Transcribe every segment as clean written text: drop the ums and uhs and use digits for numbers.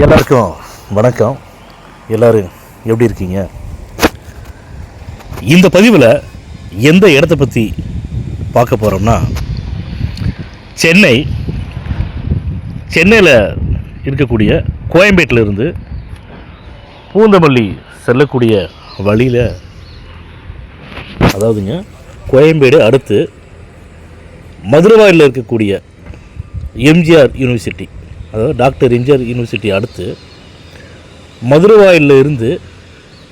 எல்லாருக்கும் வணக்கம். எல்லோரும் எப்படி இருக்கீங்க? இந்த பதிவில் எந்த இடத்த பற்றி பார்க்க போகிறோம்னா, சென்னையில் இருக்கக்கூடிய கோயம்பேட்டிலிருந்து பூந்தமல்லி செல்லக்கூடிய வழியில், அதாவதுங்க கோயம்பேடு அடுத்து மதுரவாயில் இருக்கக்கூடிய எம்ஜிஆர் யூனிவர்சிட்டி, அதாவது டாக்டர் எம்ஜிஆர் யூனிவர்சிட்டி அடுத்து மதுரவாயில் இருந்து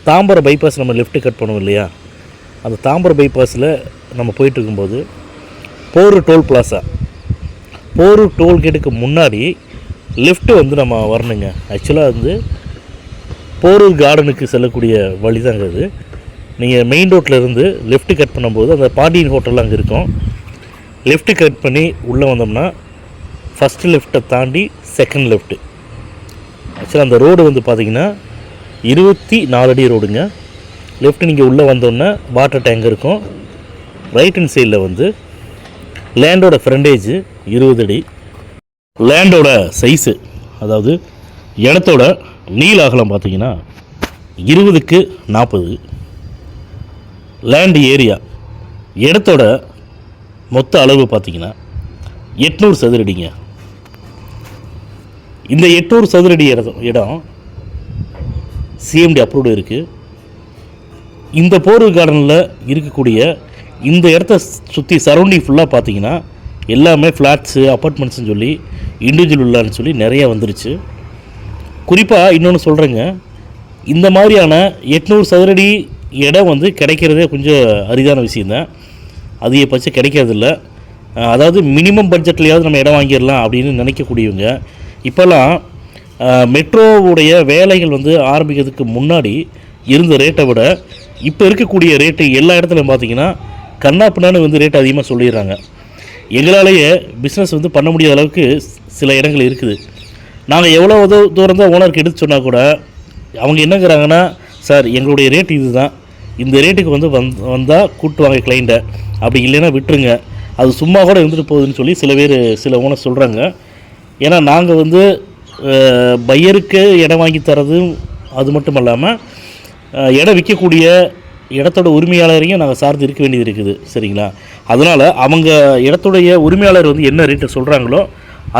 தாம்பரம் பைபாஸ் நம்ம லெஃப்ட்டு கட் பண்ணுவோம் இல்லையா, அந்த தாம்பரம் பைபாஸில் நம்ம போயிட்டு இருக்கும்போது போரூர் டோல் பிளாசா, போரூர் டோல்கேட்டுக்கு முன்னாடி லெஃப்ட்டு வந்து நம்ம வரணுங்க. ஆக்சுவலாக போரூர் கார்டனுக்கு செல்லக்கூடிய வழி தாங்க அது. நீங்கள் மெயின் ரோட்டில் இருந்து லெஃப்ட்டு கட் பண்ணும்போது அந்த பாண்டியன் ஹோட்டல்லாம் அங்கே இருக்கும். லெஃப்ட்டு கட் பண்ணி உள்ளே வந்தோம்னா ஃபஸ்ட்டு லெஃப்ட்டை தாண்டி செகண்ட் லெஃப்ட்டு. ஆக்சுவலாக அந்த ரோடு பார்த்திங்கன்னா 24 அடி ரோடுங்க. லெஃப்ட்டு நீங்கள் உள்ளே வந்தோன்னே வாட்டர் டேங்க் இருக்கும். ரைட் ஹேண்ட் சைடில் லேண்டோட ஃப்ரண்டேஜ் 20 அடி. லேண்டோட சைஸு, அதாவது இடத்தோட நீள அகலம் பார்த்திங்கன்னா 20க்கு 40. லேண்ட் ஏரியா இடத்தோட மொத்த அளவு பார்த்திங்கன்னா 800 சதுரடிங்க. இந்த 800 சதுரடி இடம் சிஎம்டி அப்ரூவ்டு இருக்குது. இந்த போரூர் கார்டனில் இருக்கக்கூடிய இந்த இடத்த சுற்றி சரௌண்டிங் ஃபுல்லாக பார்த்தீங்கன்னா எல்லாமே ஃப்ளாட்ஸு, அப்பார்ட்மெண்ட்ஸ்னு சொல்லி இண்டிவிஜுவல் உள்ளான்னு சொல்லி நிறையா வந்துருச்சு. குறிப்பாக இன்னொன்று சொல்கிறேங்க, இந்த மாதிரியான 800 சதுரடி இடம் கிடைக்கிறதே கொஞ்சம் அரிதான விஷயந்தான். அதிகபட்சம் கிடைக்கிறதில்ல. அதாவது மினிமம் பட்ஜெட்லையாவது நம்ம இடம் வாங்கிடலாம் அப்படின்னு நினைக்கக்கூடியவங்க இப்போல்லாம் மெட்ரோவுடைய வேலைகள் ஆரம்பிக்கிறதுக்கு முன்னாடி இருந்த ரேட்டை விட இப்போ இருக்கக்கூடிய ரேட்டு எல்லா இடத்துலையும் பார்த்திங்கன்னா கண்ணாப்பின்னான்னு ரேட்டு அதிகமாக சொல்லிடுறாங்க. எங்களாலேயே பிஸ்னஸ் பண்ண முடியாத அளவுக்கு சில இடங்கள் இருக்குது. நாங்கள் எவ்வளோ தூரம் தான் ஓனருக்கு எடுத்து சொன்னால் கூட அவங்க என்னங்கிறாங்கன்னா, சார் எங்களுடைய ரேட் இது தான், இந்த ரேட்டுக்கு வந்தால் கூட்டு வாங்க கிளைண்ட்டை, அப்படி இல்லைன்னா விட்டுருங்க, அது சும்மா கூட இருந்துட்டு போகுதுன்னு சொல்லி சில ஓனர் சொல்கிறாங்க. ஏன்னா நாங்கள் பையருக்கு இடம் வாங்கி தரதும் அது மட்டும் இல்லாமல் இடம் விற்கக்கூடிய இடத்தோட உரிமையாளரையும் நாங்கள் சார்ந்து இருக்க வேண்டியது இருக்குது. சரிங்களா? அதனால் அவங்க இடத்துடைய உரிமையாளர் என்ன ரேட்டு சொல்கிறாங்களோ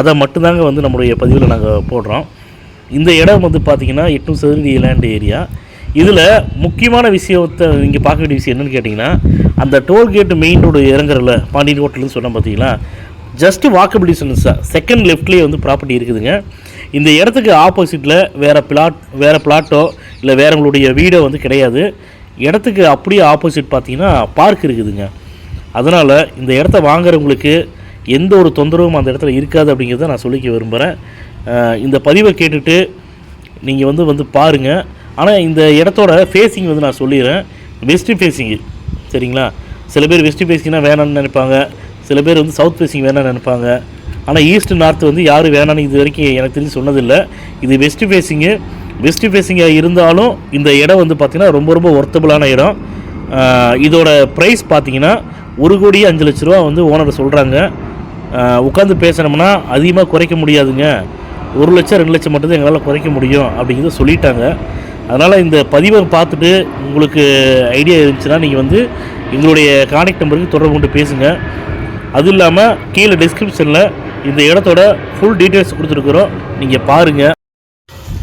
அதை மட்டும்தாங்க நம்முடைய பதிவில் நாங்கள் போடுறோம். இந்த இடம் பார்த்திங்கன்னா 800 சதுரடி லேண்ட் ஏரியா. இதில் முக்கியமான விஷயத்தை நீங்கள் பார்க்க வேண்டிய விஷயம் என்னென்னு கேட்டிங்கன்னா, அந்த டோல்கேட்டு மெயின் ரோடு இறங்குறல பாண்டியன் ஹோட்டல்னு சொன்னால் பார்த்தீங்களா, ஜஸ்ட்டு வாக்கபிள் டிஸ்டன்ஸாக செகண்ட் லெஃப்ட்லேயே ப்ராப்பர்ட்டி இருக்குதுங்க. இந்த இடத்துக்கு ஆப்போசிட்டில் வேறு பிளாட்டோ இல்லை வேறவங்களுடைய வீடோ கிடையாது. இடத்துக்கு அப்படியே ஆப்போசிட் பார்த்திங்கன்னா பார்க் இருக்குதுங்க. அதனால் இந்த இடத்த வாங்குறவங்களுக்கு எந்த ஒரு தொந்தரவும் அந்த இடத்துல இருக்காது அப்படிங்கிறத நான் சொல்லிக்க விரும்புகிறேன். இந்த பதிவை கேட்டுட்டு நீங்கள் பாருங்கள். ஆனால் இந்த இடத்தோட ஃபேஸிங் நான் சொல்லிடுறேன், வெஸ்ட் ஃபேஸிங்கு. சரிங்களா? சில பேர் வெஸ்ட் ஃபேஸிங்னா வேணான்னு நினைப்பாங்க, சில பேர் சவுத் ஃபேஸிங் வேணான்னு நினைப்பாங்க. ஆனால் ஈஸ்ட் நார்த்து யாரும் வேணான்னு இது வரைக்கும் எனக்கு தெரிஞ்சு சொன்னதில்லை. இது வெஸ்ட் ஃபேஸிங்கு. வெஸ்ட் ஃபேஸிங்காக இருந்தாலும் இந்த இடம் பார்த்திங்கன்னா ரொம்ப ரொம்ப ஒர்த்தபுளான இடம். இதோட ப்ரைஸ் பார்த்திங்கன்னா 1,05,00,000 ரூபா ஓனர் சொல்கிறாங்க. உட்காந்து பேசினோம்னா அதிகமாக குறைக்க முடியாதுங்க, 1 லட்சம் 2 லட்சம் மட்டும்தான் எங்களால் குறைக்க முடியும் அப்படிங்கிறத சொல்லிட்டாங்க. அதனால் இந்த பதிவை பார்த்துட்டு உங்களுக்கு ஐடியா இருந்துச்சுன்னா நீங்கள் எங்களுடைய கான்டாக்ட் நம்பருக்கு தொடர்பு கொண்டு பேசுங்க. அதுவும் இல்லாமல் கீழே டிஸ்கிரிப்ஷனில் இந்த இடத்தோட ஃபுல் டீட்டெயில்ஸ் கொடுத்துருக்குறோம், நீங்கள் பாருங்கள்.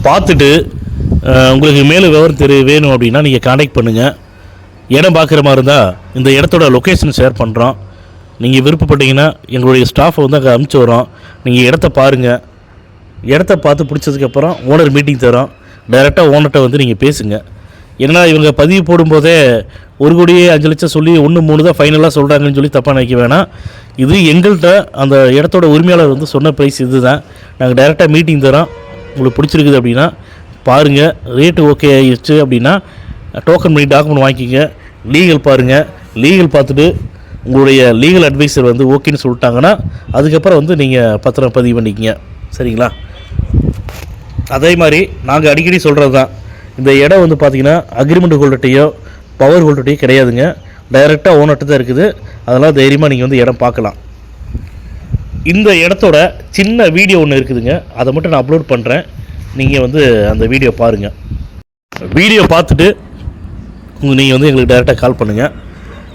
பார்த்துட்டு உங்களுக்கு மேலும் விவரம் வேணும் அப்படின்னா நீங்கள் கான்டாக்ட் பண்ணுங்கள். இடம் பார்க்குற மாதிரி இருந்தால் இந்த இடத்தோட லொக்கேஷன் ஷேர் பண்ணுறோம். நீங்கள் விருப்பப்பட்டீங்கன்னா எங்களுடைய ஸ்டாஃபை அங்கே அனுப்பிச்சி வரோம். நீங்கள் இடத்த பாருங்கள். இடத்த பார்த்து பிடிச்சதுக்கப்புறம் ஓனர் மீட்டிங் தரோம். டைரெக்டாக ஓனர்கிட்ட நீங்கள் பேசுங்க. ஏன்னா இவங்க பதிவு போடும்போதே 1,05,00,000 சொல்லி 1,3 தான் ஃபைனலாக சொல்கிறாங்கன்னு சொல்லி தப்பாக நினைக்க வேணாம். இது எங்கள்கிட்ட அந்த இடத்தோட உரிமையாளர் சொன்ன ப்ரைஸ் இது தான். நாங்கள் டைரெக்டாக மீட்டிங் தரோம். உங்களுக்கு பிடிச்சிருக்குது அப்படின்னா பாருங்கள். ரேட்டு ஓகே ஆகிடுச்சு அப்படின்னா டோக்கன் பண்ணி டாக்குமெண்ட் வாங்கிக்கிங்க. லீகல் பாருங்கள். லீகல் பார்த்துட்டு உங்களுடைய லீகல் அட்வைசர் ஓகேன்னு சொல்லிட்டாங்கன்னா அதுக்கப்புறம் நீங்கள் பத்திரம் பதிவு பண்ணிக்கிங்க. சரிங்களா? அதே மாதிரி நாங்கள் அடிக்கடி சொல்கிறது தான், இந்த இடம் பார்த்திங்கன்னா அக்ரிமெண்ட் ஹோல்டர்ட்டையோ பவர் ஹோல்டர்ட்டையோ கிடையாதுங்க. டைரெக்டாக ஓனர்கிட்ட தான் இருக்குது. அதெல்லாம் தைரியமாக நீங்கள் இடம் பார்க்கலாம். இந்த இடத்தோட சின்ன வீடியோ ஒன்று இருக்குதுங்க, அதை மட்டும் நான் அப்லோட் பண்ணுறேன். நீங்கள் வந்து அந்த வீடியோ பாருங்கள். வீடியோ பார்த்துட்டு நீங்கள் வந்து எங்களுக்கு டைரெக்டாக கால் பண்ணுங்கள்.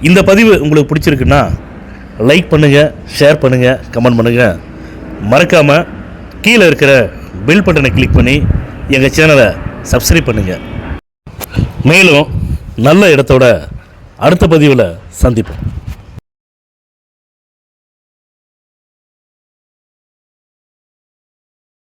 இந்த பதிவு உங்களுக்கு பிடிச்சிருக்குன்னா லைக் பண்ணுங்கள், ஷேர் பண்ணுங்கள், கமெண்ட் பண்ணுங்கள். மறக்காமல் கீழே இருக்கிற பெல் பட்டனை கிளிக் பண்ணி எங்கள் சேனலை சப்ஸ்கிரைப் பண்ணுங்கள். மேலும் நல்ல இடத்தோட அடுத்த பதிவில் சந்திப்போம்.